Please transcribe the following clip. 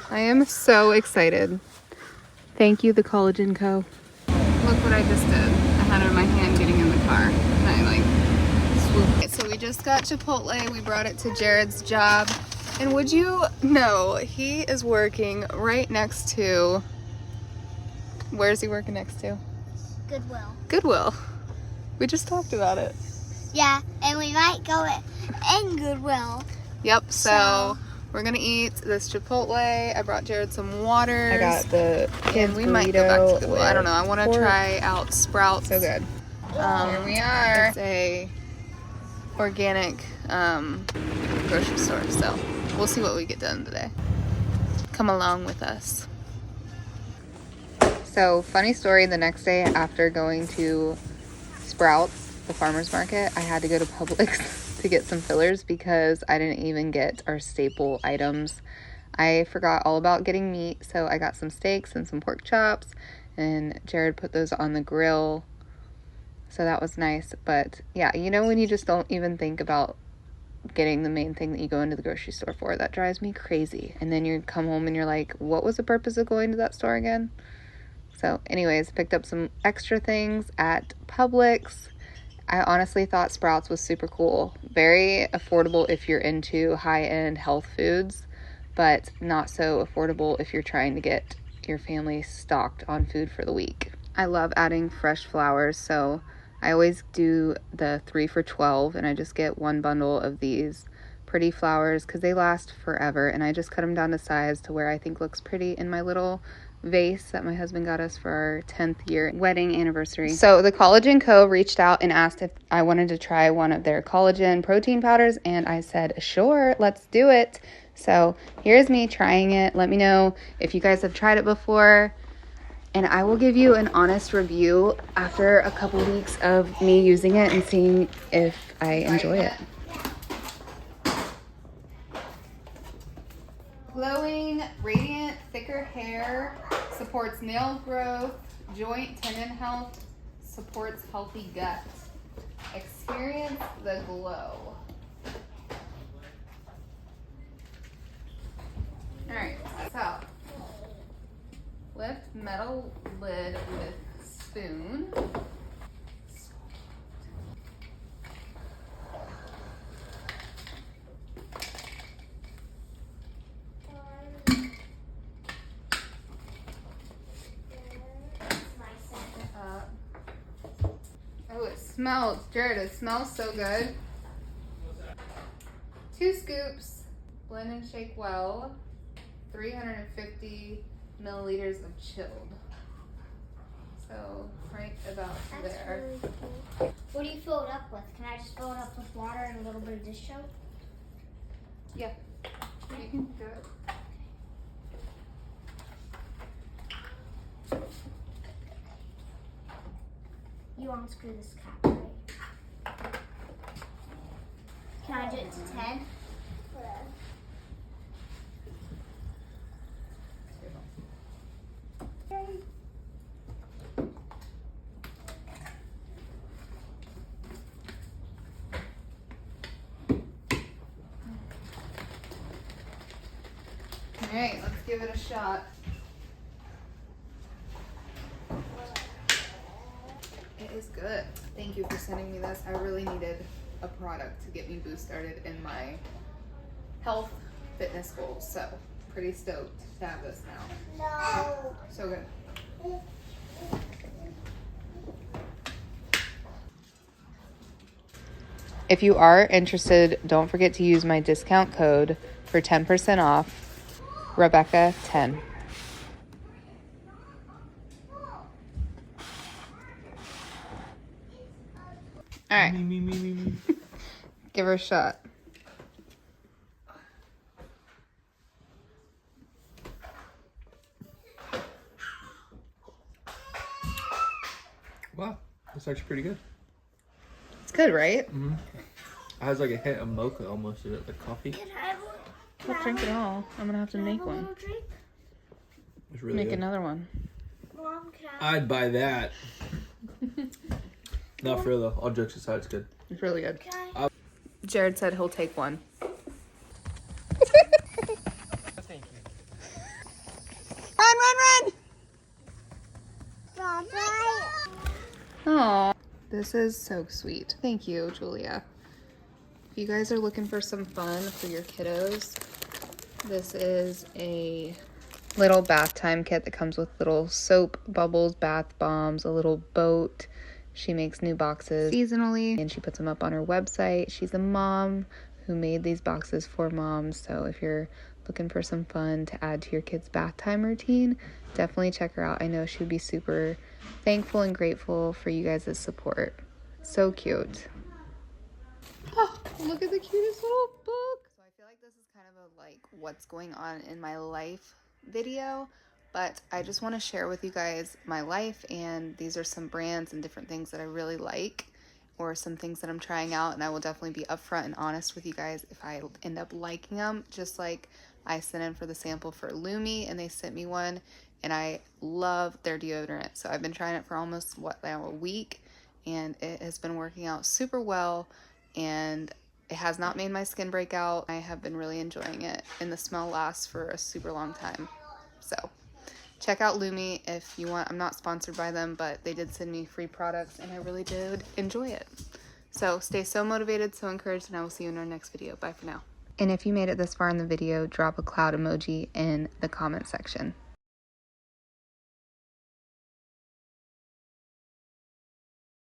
I am so excited. Thank you, the Collagen Co. Look what I just did. I had it in my hand getting in the car. And I like swooped it. So we just got Chipotle. We brought it to Jared's job. And would you know, he is working right next to, where's he working next to? Goodwill. Goodwill. We just talked about it. Yeah, and we might go in Goodwill. Yep, so we're gonna eat this Chipotle. I brought Jared some waters. I got the kids we might go back to burrito Goodwill. I don't know. I want to pork. try out Sprouts. So good. Here we are. It's a organic grocery store, so we'll see what we get done today. Come along with us. So, funny story, the next day after going to Sprouts, the farmer's market, I had to go to Publix to get some fillers because I didn't even get our staple items. I forgot all about getting meat, so I got some steaks and some pork chops, and Jared put those on the grill, so that was nice. But yeah, you know when you just don't even think about getting the main thing that you go into the grocery store for? That drives me crazy. And then you come home and you're like, what was the purpose of going to that store again? So anyways, picked up some extra things at Publix. I honestly thought Sprouts was super cool. Very affordable if you're into high-end health foods, but not so affordable if you're trying to get your family stocked on food for the week. I love adding fresh flowers, so I always do the 3 for $12, and I just get one bundle of these pretty flowers because they last forever, and I just cut them down to size to where I think looks pretty in my little vase that my husband got us for our 10th year wedding anniversary. So the Collagen Co. reached out and asked if I wanted to try one of their collagen protein powders, and I said, sure, let's do it. So here's me trying it. Let me know if you guys have tried it before, and I will give you an honest review after a couple weeks of me using it and seeing if I enjoy it. Glowing, radiant, thicker hair, supports nail growth, joint tendon health, supports healthy gut. Experience the glow. Alright, so lift metal lid with spoon. Oh, it smells, Jared, it smells so good. 2 scoops, blend and shake well. 350 milliliters of chilled. So, right about there. Really cool. What do you fill it up with? Can I just fill it up with water and a little bit of dish soap? Yeah, you can do it. You unscrew this cap, right? Can I do it to 10? Alright, let's give it a shot. It is good. Thank you for sending me this. I really needed a product to get me started in my health fitness goals. So, pretty stoked to have this now. No. So good. If you are interested, don't forget to use my discount code for 10% off, Rebecca10. All right. Give her a shot. Wow, that's actually pretty good. It's good, right? Mm-hmm. It has like a hint of mocha almost in it, like coffee. Can I have one? Don't drink it all. I'm gonna have to make one. Drink? It's really Make good. another one. Mom, can I have I'd buy that. No, for real though. All jokes aside, it's good. It's really good. Can I? Jared said he'll take one. This is so sweet. Thank you, Julia. If you guys are looking for some fun for your kiddos, this is a little bath time kit that comes with little soap, bubbles, bath bombs, a little boat. She makes new boxes seasonally and she puts them up on her website. She's a mom who made these boxes for moms. So if you're looking for some fun to add to your kids' bath time routine, definitely check her out. I know she would be super thankful and grateful for you guys' support. So cute. Oh, look at the cutest little book. So I feel like this is kind of a like what's going on in my life video, but I just want to share with you guys my life, and these are some brands and different things that I really like, or some things that I'm trying out, and I will definitely be upfront and honest with you guys if I end up liking them. Just like I sent in for the sample for Lume and they sent me one, and I love their deodorant. So I've been trying it for almost a week, and it has been working out super well, and it has not made my skin break out. I have been really enjoying it, and the smell lasts for a super long time. So check out Lume if you want. I'm not sponsored by them, but they did send me free products, and I really did enjoy it. So stay so motivated, so encouraged, and I will see you in our next video. Bye for now. And if you made it this far in the video, drop a cloud emoji in the comment section.